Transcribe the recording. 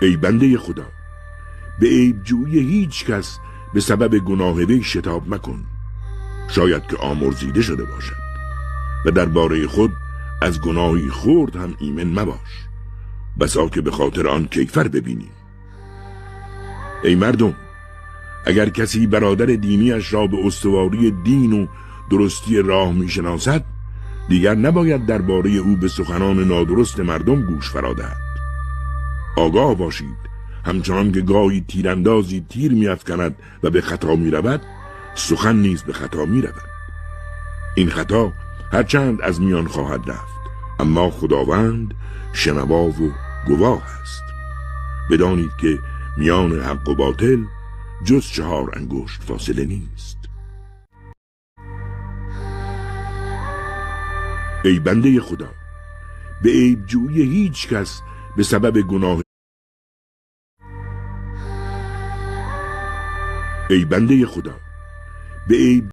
ای بنده خدا، به عیبجویی هیچ کس به سبب گناه وی شتاب مکن، شاید که آمرزیده شده باشد، و درباره خود از گناهی خرد هم ایمن مباش، بسا که به خاطر آن کیفر ببینی. ای مردم، اگر کسی برادر دینیش را به استواری دین و درستی راه میشناسد، دیگر نباید درباره او به سخنان نادرست مردم گوش فرا دهد. آگاه باشید همچنان که گاهی تیراندازی تیر می‌افکند و به خطا می‌رود، سخن نیز به خطا می‌رود. این خطا هرچند از میان خواهد رفت، اما خداوند شنوا و گواه است. بدانید که میان حق و باطل جز 4 انگشت فاصله نیست. ای بنده خدا، به عیبجویی هیچ کس به سبب گناه ای بنده خدا، به عیب